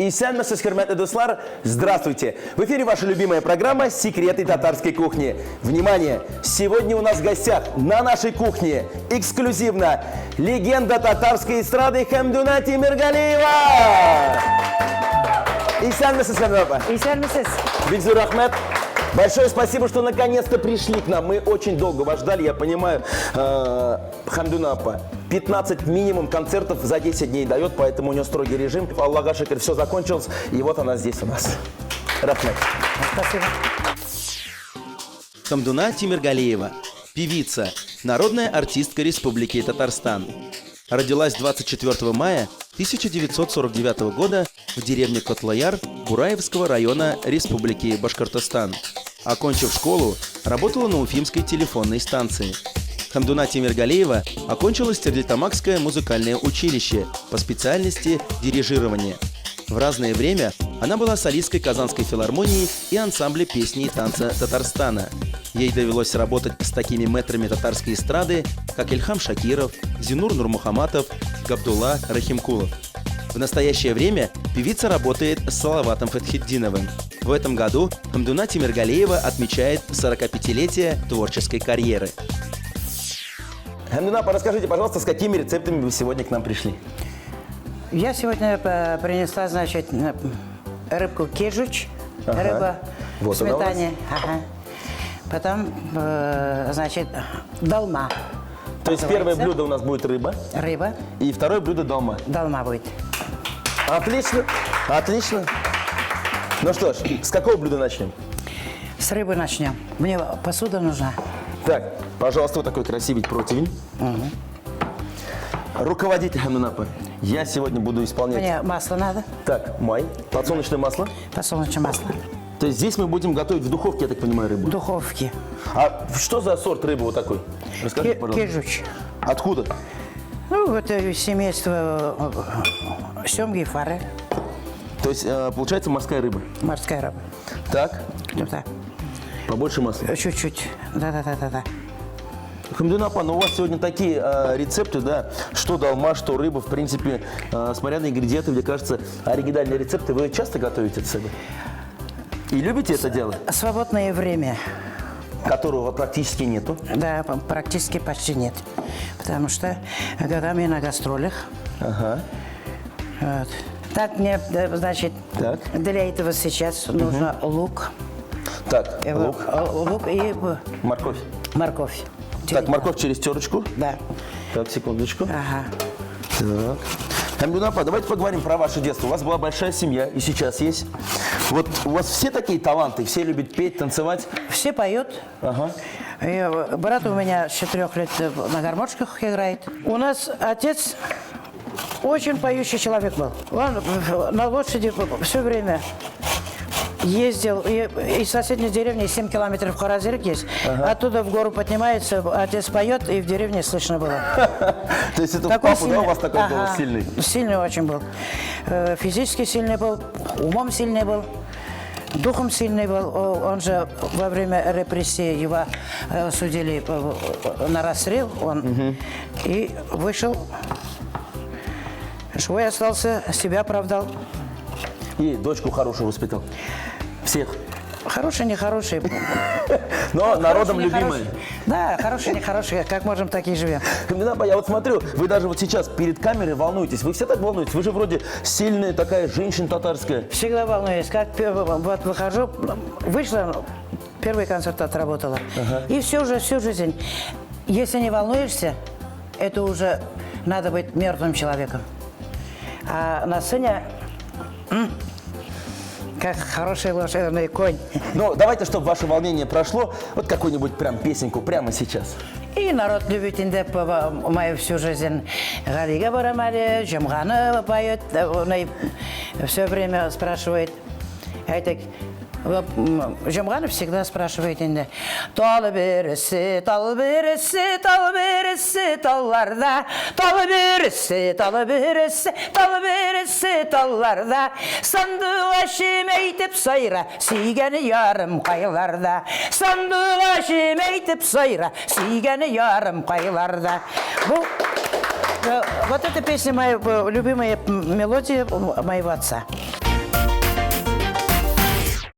И сәлеметсіз, хөрмәтле дуслар, здравствуйте! В эфире ваша любимая программа «Секреты татарской кухни». Внимание! Сегодня у нас в гостях на нашей кухне эксклюзивно легенда татарской эстрады Хамдуна Темиргалиева! И сәлеметсіз, Хамдуна. И сәлеметсіз. Бигзур Ахмед. Большое спасибо, что наконец-то пришли к нам. Мы очень долго вас ждали, я понимаю. Хамдуна апа 15 минимум концертов за 10 дней дает, поэтому у нее строгий режим. Аллаха шакир, все закончилось, и вот она здесь у нас. Рахмет. Спасибо. Хамдуна Темиргалиева, певица, народная артистка Республики Татарстан. Родилась 24 мая 1949 года в деревне Котлаяр Бураевского района Республики Башкортостан. Окончив школу, работала на Уфимской телефонной станции. Хамдуна Темиргалиева окончила Стерлитамакское музыкальное училище по специальности дирижирования. В разное время она была солисткой Казанской филармонии и ансамбля песни и танца Татарстана. Ей довелось работать с такими мэтрами татарской эстрады, как Ильхам Шакиров, Зинур Нурмухаматов, Габдулла Рахимкулов. В настоящее время певица работает с Салаватом Фатхетдиновым. В этом году Хамдуна Темиргалиева отмечает 45-летие творческой карьеры. Хамдуна, расскажите, пожалуйста, с какими рецептами вы сегодня к нам пришли? Я сегодня принесла, значит, рыбку кежуч, рыба Вот в сметане. Ага. Потом, значит, долма. То есть первое блюдо у нас будет рыба. Рыба. И второе блюдо долма. Долма будет. Отлично, отлично. Ну что ж, с какого блюда начнем? С рыбы начнем. Мне посуда нужна. Так, пожалуйста, вот такой красивый противень. Руководитель Хамдуна апа, я сегодня буду исполнять... Мне масло надо. Так, май, подсолнечное масло. Подсолнечное масло. То есть здесь мы будем готовить в духовке, я так понимаю, рыбу? В духовке. А что за сорт рыбы вот такой? Расскажите, пожалуйста. Кежуч. Откуда? Ну, это семейство семги и фары. То есть, получается, морская рыба. Морская рыба. Так, Да. побольше масла. Чуть-чуть. Да. Хамдуна апа, ну у вас сегодня такие рецепты, да, что долма, что рыба, в принципе, смотря на ингредиенты, мне кажется, оригинальные рецепты. Вы часто готовите это себе? И любите это дело? Свободное время. Которого практически нету. Да, практически почти нет. Потому что годами на гастролях. Ага. Вот. Так мне, значит, Так. для этого сейчас нужно лук. Так, лук, Лук и морковь. морковь. Так, морковь через терочку. Да. Так, секундочку. Ага. Так. Хамдуна апа, давайте поговорим про ваше детство. У вас была большая семья, и сейчас есть. Вот у вас все такие таланты, все любят петь, танцевать? Все поют. Ага. И брат у меня с 4 лет на гармошках играет. У нас отец очень поющий человек был. Он на лошади все время ездил. И из соседней деревни 7 километров Харазирик есть. Оттуда в гору поднимается, отец поет, и в деревне слышно было. То есть это папа, да, у вас такой был сильный? Сильный очень был. Физически сильный был, умом сильный был, духом сильный был. Он же во время репрессии его судили на расстрел. Он и вышел, живой остался, себя оправдал. И дочку хорошую воспитал. Всех. Хороший, нехороший. Но народом любимый. Да, хороший, нехороший. Как можем, так и живем. Хамдуна апа, я вот смотрю, вы даже вот сейчас перед камерой волнуетесь. Вы все так волнуетесь? Вы же вроде сильная такая женщина татарская. Всегда волнуюсь. Как вот выхожу, вышла, первый концерт отработала. И всю жизнь. Если не волнуешься, это уже надо быть мертвым человеком. А на сцене как хороший лошадиный конь. Ну, давайте, чтобы ваше волнение прошло, вот какую-нибудь прям песенку прямо сейчас. И народ любит инде мою всю жизнь. Галига Барамали, Жемгана поет, все время спрашивает. Жемганов всегда спрашивает инде. Тал береси, талларда, талы берісі, талы берісі, талы берісі талларда. Сандыға шемейтіп сайра, сүйгені ярым қайларда. Сандыға шемейтіп сайра, сүйгені ярым қайларда. Вот эта песня моя любимая мелодия моего отца.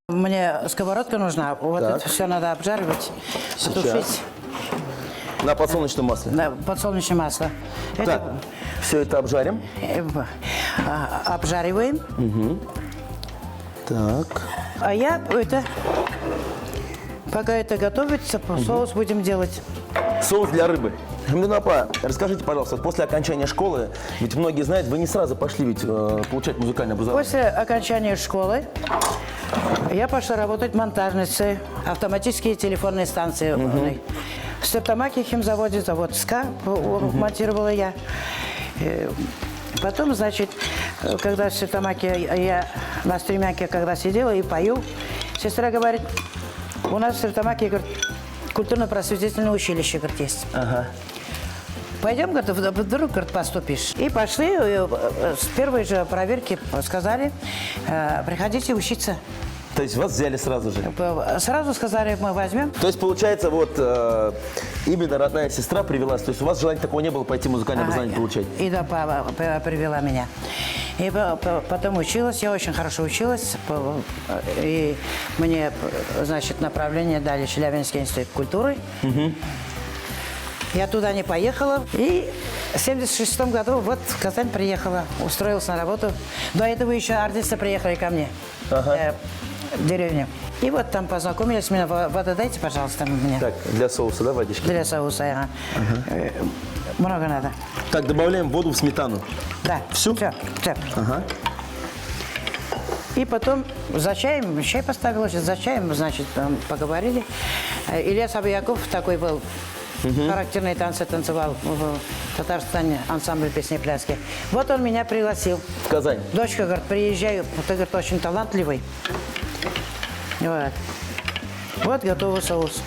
Мне сковородка нужна, вот Так. это все надо обжаривать, потушить На подсолнечном масле. на подсолнечное масло. Так, все это обжарим. Обжариваем. Так. А я пока это готовится, соус будем делать. Соус для рыбы. Хамдунапа, расскажите, пожалуйста, после окончания школы, ведь многие знают, вы не сразу пошли ведь получать музыкальное образование. После окончания школы я пошла работать монтажницей, автоматические телефонные станции. В Стептамаке химзаводе, завод СКА монтировала я. Потом, значит, когда в Стептамаке я на стремянке когда сидела и пою, сестра говорит, у нас в Стептамаке, говорит, культурно-просветительное училище, говорит, есть. Ага. Пойдем, говорит, вдруг, говорит, поступишь. И пошли, с первой же проверки сказали, приходите учиться. То есть вас взяли сразу же? Сразу сказали, мы возьмем. То есть, получается, вот именно родная сестра привелась. То есть у вас желания такого не было пойти музыкальное образование получать? И да, папа привела меня. И потом училась, я очень хорошо училась. И мне, значит, направление дали Челябинский институт культуры. Я туда не поехала. И в 1976 году вот в Казань приехала, устроилась на работу. До этого еще артисты приехали ко мне в деревню. И вот там познакомились, меня воду дайте, пожалуйста, мне. Так, для соуса, да, водички? Для соуса, ага. Много надо. Так, добавляем воду в сметану. Да. Всю? Все. Ага. И потом за чаем, чай поставила, за чаем, значит, там поговорили. Илья Сабияков такой был, характерные танцы танцевал в Татарстане, ансамбль песни и пляски. Вот он меня пригласил. В Казань. Дочка, говорит, приезжай, ты, говорит, очень талантливый. Вот готовый соус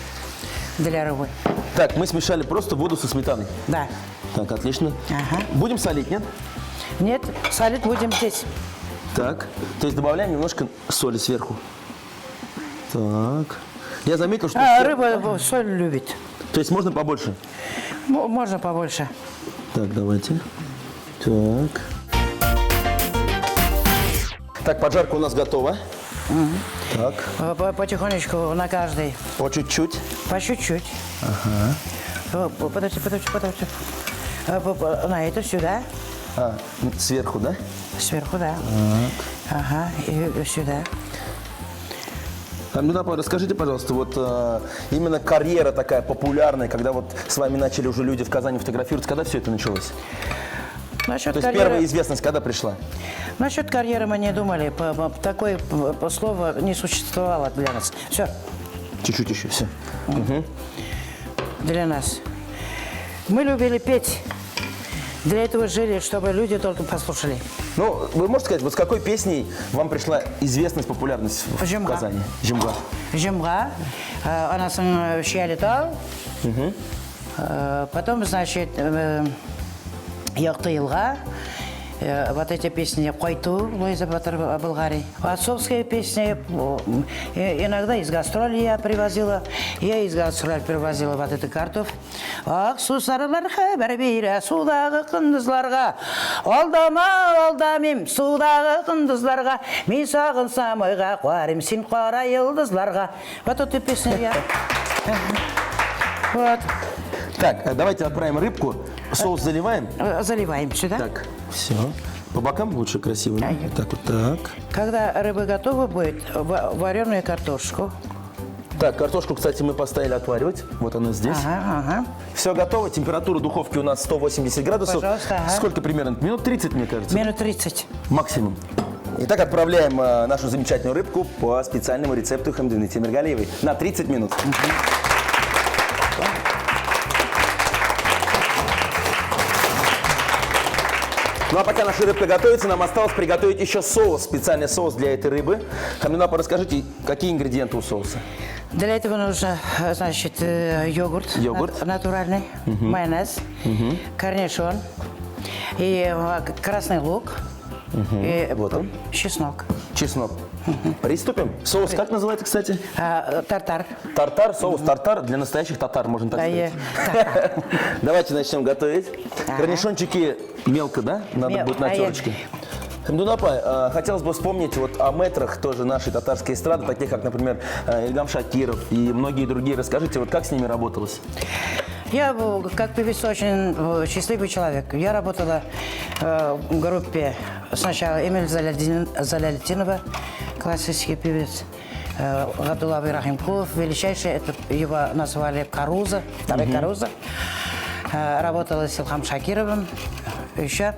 для рыбы. Так, мы смешали просто воду со сметаной. Да. Так, отлично. Ага. Будем солить, нет? Нет, солить будем здесь. Так, то есть добавляем немножко соли сверху. Так. Я заметил, что... Рыба соль любит. То есть можно побольше? Можно побольше. Так, давайте. Так. Так, поджарка у нас готова. Так. Потихонечку на каждый. По чуть-чуть. По чуть-чуть. Ага. Подожди. На это сюда. Сверху, да? Сверху, да. Так. Ага, и сюда. Аминапа, расскажите, пожалуйста, вот именно карьера такая популярная, когда вот с вами начали уже люди в Казани фотографироваться, когда все это началось? Насчет То есть первая известность когда пришла? Насчет карьеры мы не думали. Такое слово не существовало для нас. Все, Чуть-чуть еще, все. для нас. Мы любили петь. Для этого жили, чтобы люди только послушали. Ну, вы можете сказать, вот с какой песней вам пришла известность, популярность в Жемга. Казани? Жемга. Жемга, анасының шиялетал. Потом, значит, Яқтыйлға. Вот эти песни «Қойту» Луиза Батыр-Былғари. Отцовские песни иногда из гастролей я привозила. Я из гастролей привозила вот эту картоф. Ақ су сарылар хабар бейрі судағы қындызларға. Алдамем судағы қындызларға. Мен сағынсам ойға қуарым сен қара йылдызларға. Вот эту песню я. Вот. Так, давайте отправим рыбку. Соус заливаем. Заливаем сюда. Так, все. По бокам лучше красиво. Так, вот так. Когда рыба готова будет, вареную картошку. Так, картошку, кстати, мы поставили отваривать. Вот она здесь. Ага. Все готово. Температура духовки у нас 180 градусов. Пожалуйста, ага. Сколько примерно? Минут 30, мне кажется. Минут 30. Максимум. Итак, отправляем нашу замечательную рыбку по специальному рецепту Хамдины Темиргалиевой на 30 минут. Ну а пока наша рыбка готовится, нам осталось приготовить еще соус, специальный соус для этой рыбы. Хамдунапа, расскажите, какие ингредиенты у соуса? Для этого нужно, значит, йогурт, Йогурт. натуральный, майонез, корнишон и красный лук, и Вот он. чеснок. Чеснок. Приступим. Соус как называется, кстати? Тартар. Тартар, соус тартар для настоящих татар, можно так Да, сказать. Давайте начнем готовить. Корнишончики мелко, да? Надо будет на терочке. Хамдунапа, хотелось бы вспомнить вот о мэтрах тоже нашей татарской эстрады, таких как, например, Ильгам Шакиров и многие другие. Расскажите, вот как с ними работалось? Я, как певец, очень счастливый человек. Я работала в группе сначала Эмиль Залялетдинова, классический певец, Габдулла Рахимкулов, величайший, это его назвали Каруза, второй Каруза. Работала с Ильгам Шакировым, еще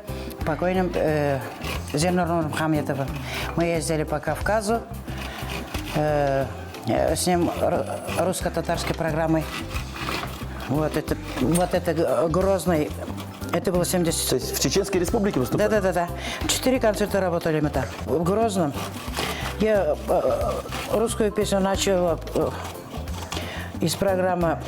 покойным Зейнуром Хамедовым. Мы ездили по Кавказу с ним русско-татарской программой. Вот это Грозный, это было 70... То есть в Чеченской Республике выступали? Да. 4 концерта работали мы там. В Грозном я русскую песню начала из программы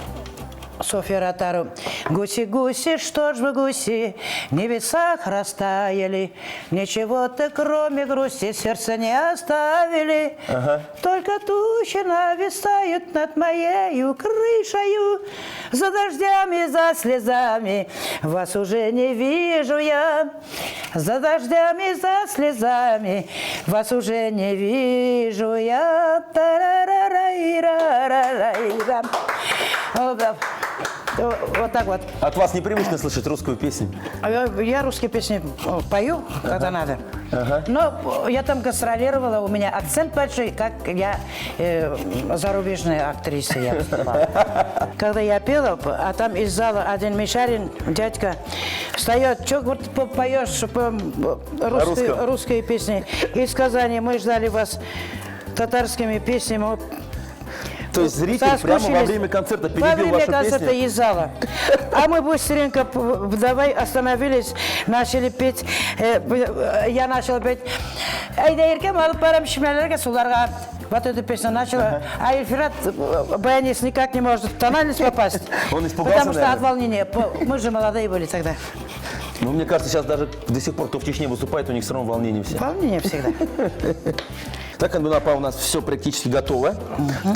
Софья Ротару. Гуси, гуси, что ж вы, гуси, в небесах растаяли, ничего-то кроме грусти сердца не оставили. Только тучи нависают над моею крышею, за дождями, за слезами вас уже не вижу я. За дождями, за слезами вас уже не вижу я. Та-ра-ра-ра-ра-ра-ра-ра. Вот так вот. От вас непривычно слышать русскую песню? Я русские песни пою, когда надо. Но я там гастролировала, у меня акцент большой, как я зарубежная актриса. Я выступала. Когда я пела, а там из зала один Мишарин, дядька, встает, что поешь русские песни. Из Казани мы ждали вас татарскими песнями. То есть зритель прямо во время концерта перебил вашу концерта песню? из зала. А мы быстренько давай остановились, начали петь. Я начала петь. Вот эту песню начала. А Эльфират, баянист, никак не может в тональность попасть. Он испугался, потому что наверное? от волнения. Мы же молодые были тогда. Ну, мне кажется, сейчас даже до сих пор, кто в Чечне выступает, у них все равно волнение все. Волнение всегда. Так, Хамдунапа, у нас все практически готово.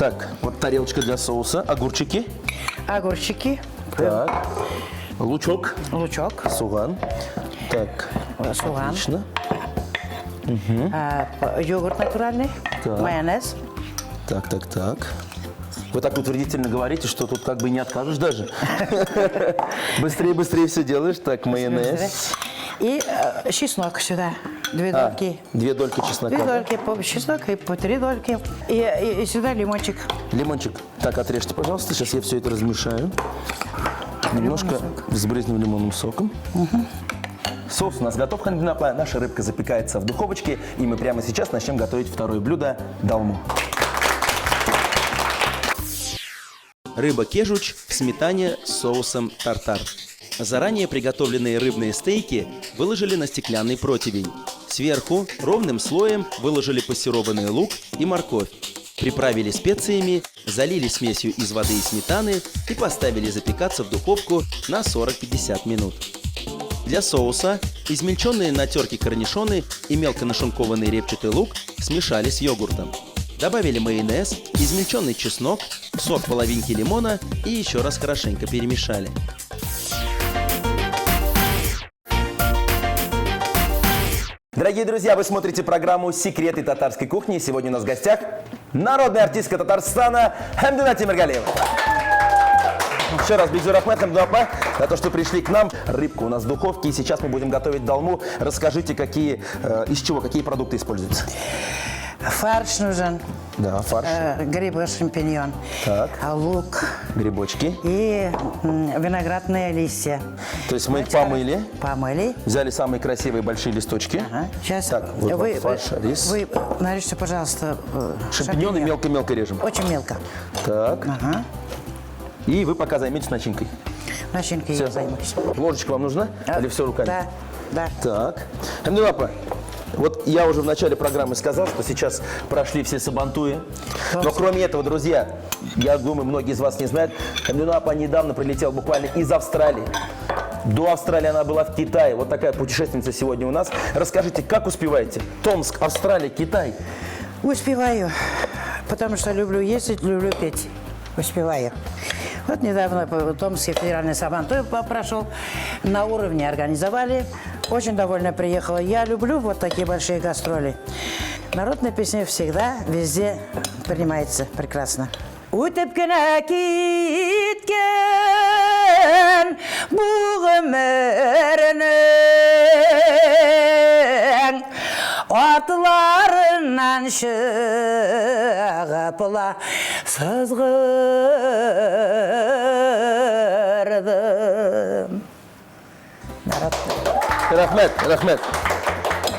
Так, вот тарелочка для соуса, огурчики. Огурчики. Так, лучок, Лучок. суган. Так, Суган. отлично. Йогурт натуральный. Так. Майонез. Так. Вы так утвердительно говорите, что тут как бы не откажешь даже. Быстрее все делаешь. Так, майонез. И чеснок сюда. 2 дольки. 2 дольки 2 чеснока. дольки по чесноку и по 3 дольки. И сюда лимончик. Лимончик. Так, отрежьте, пожалуйста. Сейчас я все это размешаю. Немножко сбрызнем лимонным соком. Соус у нас готов, Хамдунапа. Наша рыбка запекается в духовочке. И мы прямо сейчас начнем готовить второе блюдо – долму. Рыба кежуч в сметане с соусом тартар. Заранее приготовленные рыбные стейки выложили на стеклянный противень. Сверху ровным слоем выложили пассерованный лук и морковь. Приправили специями, залили смесью из воды и сметаны и поставили запекаться в духовку на 40-50 минут. Для соуса измельченные на терке корнишоны и мелко нашинкованный репчатый лук смешали с йогуртом. Добавили майонез, измельченный чеснок, сок половинки лимона и еще раз хорошенько перемешали. Дорогие друзья, вы смотрите программу «Секреты татарской кухни». Сегодня у нас в гостях народная артистка Татарстана Хамдуна Темиргалиева. Еще раз Бигзур Ахмед, Хамдунапа, за то, что пришли к нам. Рыбка у нас в духовке, и сейчас мы будем готовить долму. Расскажите, из чего, какие продукты используются? Фарш нужен. Да, фарш. Грибы, шампиньон. Так. Лук. Грибочки. И виноградные листья. То есть мы их помыли, Помыли. взяли самые красивые большие листочки. Сейчас Так, вот вам фарш, рис. вы нарежьте, пожалуйста, Шампиньоны мелко-мелко режем. Очень мелко. Так. Ага. И вы пока займетесь начинкой. Начинкой Всё. я займусь. Ложечка вам нужна? Или все руками? Да. Да. Так. Хамидулла апа, вот я уже в начале программы сказал, что сейчас прошли все сабантуи. Но кроме этого, друзья, я думаю, многие из вас не знают, Хамидулла апа недавно прилетела буквально из Австралии. До Австралии она была в Китае. Вот такая путешественница сегодня у нас. Расскажите, как успеваете? Томск, Австралия, Китай. Успеваю, потому что люблю ездить, люблю петь. Успеваю. Вот недавно Томский федеральный сабантуй прошел, на уровне организовали. Очень довольно приехала. Я люблю вот такие большие гастроли. Народная песня всегда, везде принимается прекрасно. Үтіп кенә киткән бу гомернең атларыннан чыгып ла сызгырдым. Рахмет, Рахмет.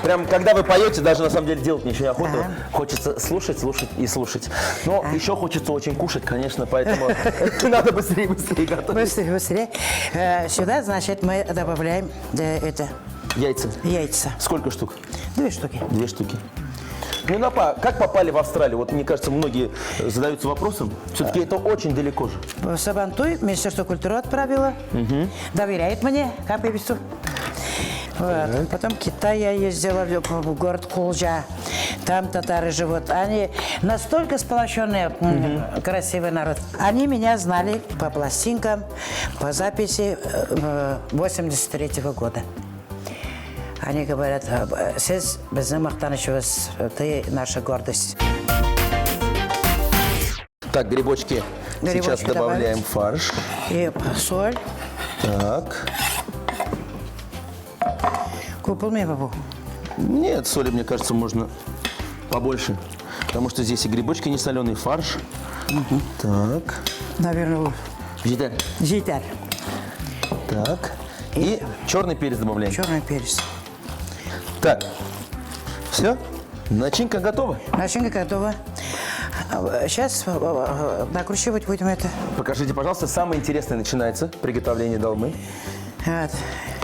Прям, когда вы поете, даже на самом деле делать ничего не охота. Хочется слушать, слушать и слушать. Но еще хочется очень кушать, конечно, поэтому надо быстрее готовить. Быстрее, быстрее. Сюда, значит, мы добавляем Яйца. яйца. Сколько штук? 2 штуки. 2 штуки. Ну, как попали в Австралию? Вот, мне кажется, многие задаются вопросом. Все-таки это очень далеко же. В Сабантуй Министерство культуры отправило. Доверяет мне, как певицу. Вот. Потом в Китай я ездила, в город Кулжа. Там татары живут. Они настолько сплощенные, красивый народ. Они меня знали по пластинкам, по записи 83-го года. Они говорят, сіз біздің мақтанышымыз, ты наша гордость. Так, грибочки. Сейчас добавляем фарш. И соль. Так. Купил мне бабу. Нет, соли, мне кажется, можно побольше. Потому что здесь и грибочки не соленый, фарш. Так. Наверное, Житер. житер. Так. И черный перец добавляем. Черный перец. Так. Все? Начинка готова? Начинка готова. Сейчас накручивать будем это. Покажите, пожалуйста, самое интересное начинается приготовление долмы. Вот.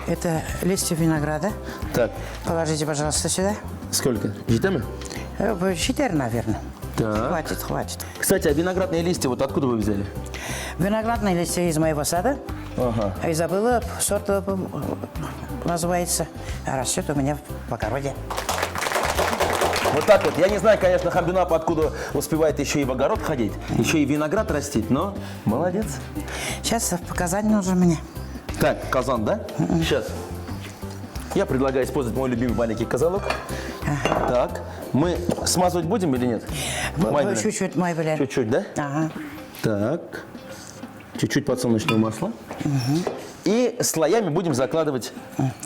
Это листья винограда. Так, Положите, пожалуйста, сюда. сколько? Житами? Житер, наверное. Так. Хватит, хватит. Кстати, а виноградные листья вот откуда вы взяли? Виноградные листья из моего сада. Ага. И забыла, сорт называется. Растет у меня в огороде. Вот так вот. Я не знаю, конечно, Хамидулла апа откуда успевает еще и в огород ходить, еще и виноград растить, но молодец. Сейчас показать нужно мне. Так, казан, да? Сейчас. Я предлагаю использовать мой любимый маленький казанок. Так, мы смазывать будем или нет? Майбель? Чуть-чуть майбель. Чуть-чуть, да? Ага. Так, чуть-чуть подсолнечного масла. И слоями будем закладывать.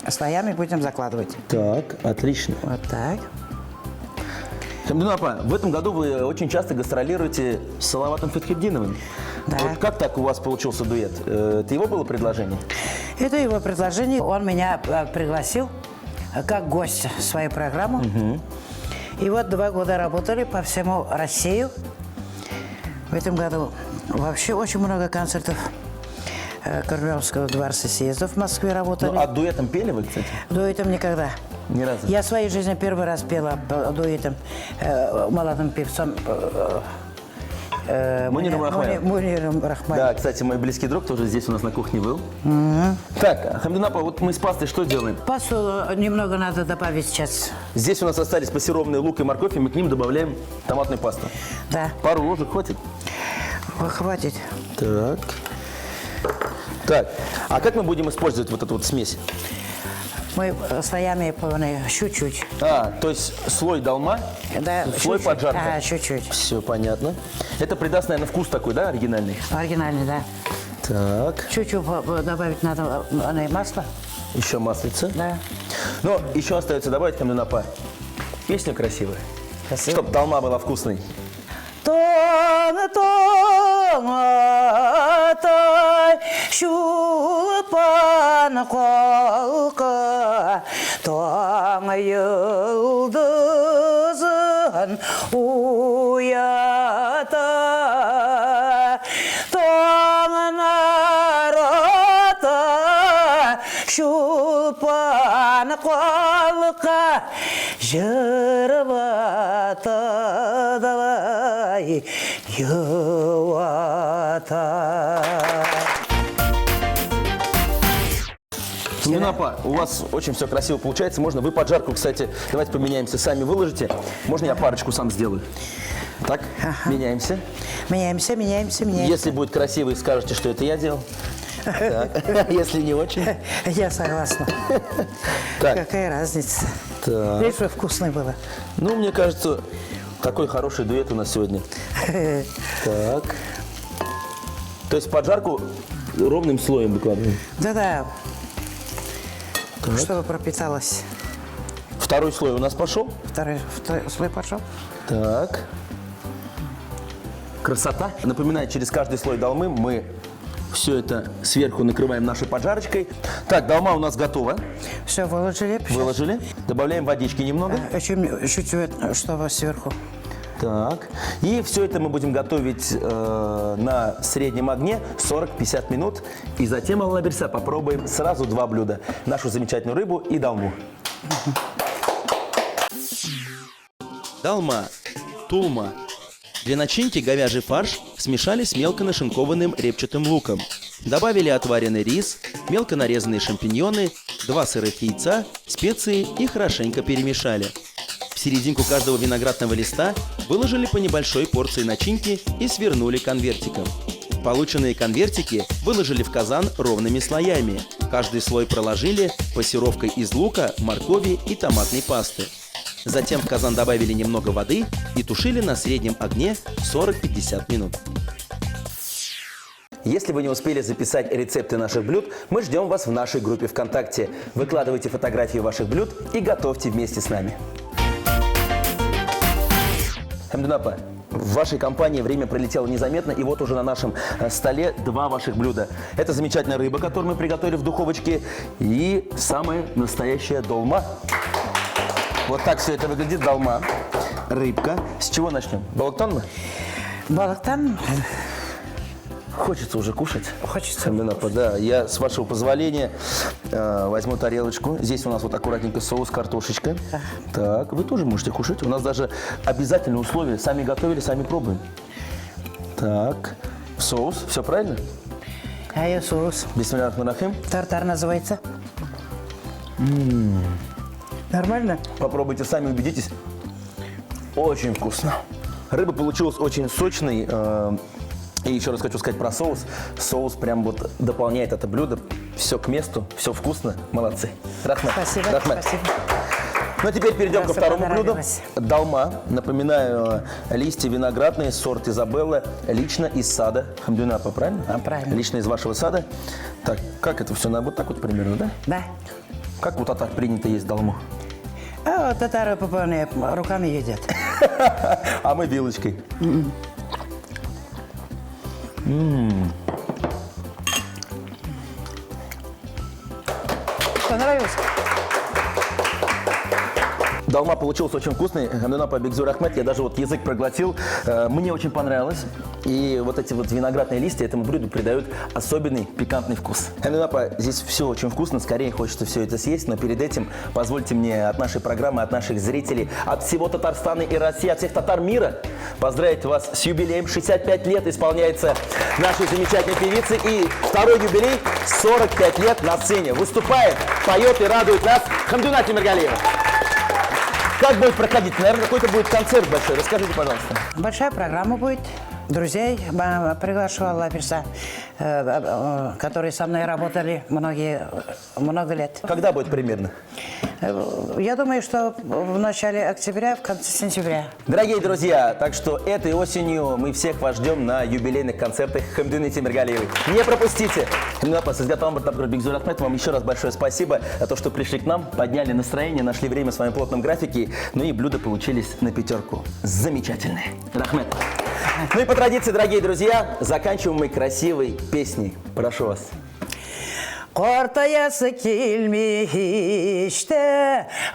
Слоями будем закладывать. Так, отлично. Вот так. Хамидулла апа, в этом году вы очень часто гастролируете с Салаватом Фатхетдиновым. Да. Вот как так у вас получился дуэт? Это его было предложение? Это его предложение. Он меня пригласил как гость в свою программу. И вот 2 года работали по всему Россию. В этом году вообще очень много концертов Королевского дворца съездов в Москве работали. Ну, а дуэтом пели вы, кстати? Дуэтом никогда. Ни разу? Я в своей жизни первый раз пела дуэтом молодым певцом Муниром Рахмаевым. Муниром Рахмаевым. Да, кстати, мой близкий друг тоже здесь у нас на кухне был. Так, Хамидулла апа, вот мы с пастой что делаем? Пасту немного надо добавить сейчас. Здесь у нас остались пассерованный лук и морковь, и мы к ним добавляем томатную пасту. Да, Пару ложек хватит? хватит. Так. Так, а как мы будем использовать вот эту вот смесь? Мы слоями чуть-чуть. А, то есть слой долма, Да, слой чуть-чуть. поджарка. Да, чуть-чуть. Все понятно. Это придаст, наверное, вкус такой, да, оригинальный? Оригинальный, да. Так, Чуть-чуть добавить надо масло. еще маслица. Да. Но еще остается добавить Хамидулла апа песню красивую, Красиво. чтобы долма была вкусной. Атай шулпан қалқа таң йылдызын уята таң нарата шолпан қолқа жырып атадалай юата. Хамдунапа, у вас очень все красиво получается. Можно вы поджарку, кстати, давайте поменяемся, сами выложите. Можно я парочку сам сделаю? Так, меняемся. Меняемся. Если будет красиво, скажете, что это я делал. Так. Если не очень. Я согласна. Так. Какая разница? Так. Лишь бы вкусно было. Ну, мне кажется, такой хороший дуэт у нас сегодня. Так. То есть поджарку ровным слоем выкладываем. Да-да. Чтобы пропиталось. Второй слой у нас пошел. Второй слой пошел. Так. Красота. Напоминаю, через каждый слой долмы мы все это сверху накрываем нашей поджарочкой. Так, долма у нас готова. Все, выложили. Выложили. Добавляем водички немного. Чуть-чуть, чтобы сверху. Так. И все это мы будем готовить на среднем огне 40-50 минут. И затем, Алла Берса, попробуем сразу два блюда. Нашу замечательную рыбу и долму. Долма, тулма. Для начинки говяжий фарш смешали с мелко нашинкованным репчатым луком. Добавили отваренный рис, мелко нарезанные шампиньоны, 2 сырых яйца, специи и хорошенько перемешали. В серединку каждого виноградного листа выложили по небольшой порции начинки и свернули конвертиком. Полученные конвертики выложили в казан ровными слоями. Каждый слой проложили пассировкой из лука, моркови и томатной пасты. Затем в казан добавили немного воды и тушили на среднем огне 40-50 минут. Если вы не успели записать рецепты наших блюд, мы ждем вас в нашей группе ВКонтакте. Выкладывайте фотографии ваших блюд и готовьте вместе с нами. Хамдунапа, в вашей компании время пролетело незаметно, и вот уже на нашем столе два ваших блюда. Это замечательная рыба, которую мы приготовили в духовочке, и самая настоящая долма. Вот так все это выглядит, долма, рыбка. С чего начнем? Балактан? Балактан. Хочется уже кушать. Хочется. Хамдунапа, да. Я, с вашего позволения, возьму тарелочку. Здесь у нас вот аккуратненько соус, картошечка. Так, вы тоже можете кушать. У нас даже обязательное условие. Сами готовили, сами пробуем. Так, соус. Все правильно? А я соус. Бисмилля рахман рахим. Тартар называется. Нормально? Попробуйте сами, убедитесь. Очень вкусно. Рыба получилась очень сочной. И еще раз хочу сказать про соус. Соус прям вот дополняет это блюдо. Все к месту, все вкусно. Молодцы. Рахмат. Спасибо. Рахмат. Спасибо. Ну а теперь перейдем ко второму блюду. понравилось. Долма. Напоминаю, листья виноградные, сорт Изабелла, лично из сада. Хамдунапа, правильно? Правильно. Лично из вашего сада. Так, как это все? Вот так вот примерно, да? Да. Как у татар принято есть долму? А вот татары попаны руками едят. А мы вилочкой. Понравилось? Долма получилась очень вкусной. Хамдунапа Бигзур Ахмед, я даже вот язык проглотил. Мне очень понравилось. И вот эти вот виноградные листья этому блюду придают особенный пикантный вкус. Хамдунапа, здесь все очень вкусно, скорее хочется все это съесть, но перед этим позвольте мне от нашей программы, от наших зрителей, от всего Татарстана и России, от всех татар мира поздравить вас с юбилеем. 65 лет исполняется нашей замечательной певице. И второй юбилей, 45 лет на сцене. Выступает, поет и радует нас Хамдуна Темиргалиева. Как будет проходить? Наверное, какой-то будет концерт большой. Расскажите, пожалуйста. Большая программа будет. Друзей приглашала Перса, которые со мной работали много лет. Когда будет примерно? Я думаю, что в начале октября, в конце сентября. Дорогие друзья, так что этой осенью мы всех вас ждем на юбилейных концертах Хамдуны Темиргалиевой. Не пропустите! Вам еще раз большое спасибо за то, что пришли к нам, подняли настроение, нашли время в своем плотном графике, ну и блюда получились на пятерку. Замечательные. Рахмет. Ну и по традиции, дорогие друзья, заканчиваем мы красивой песней. Прошу вас. Қортаясы келмейшті,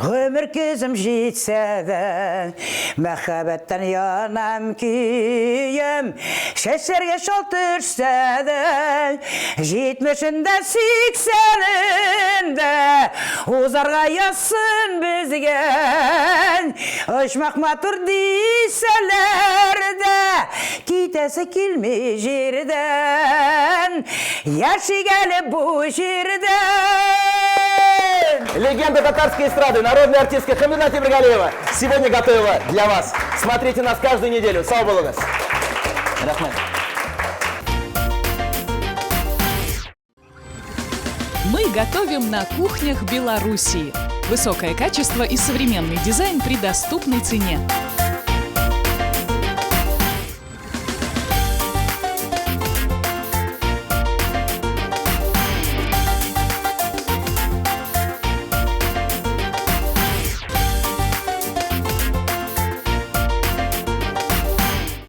өмір көзім жетсе де, махаббаттан янам күйім, шешерге шол түрсе де, жетмішінде сексенін, Узарға ясын бізген, ұшмақ матур дейсілер де, кетесі келме жерден, яшигәлі бұ жерден. Легенда татарской эстрады, народная артистка Хамина Темиргалиева сегодня готова для вас. Смотрите нас каждую неделю. Сау болыңыз. Рахмет. Мы готовим на кухнях Белоруссии. Высокое качество и современный дизайн при доступной цене.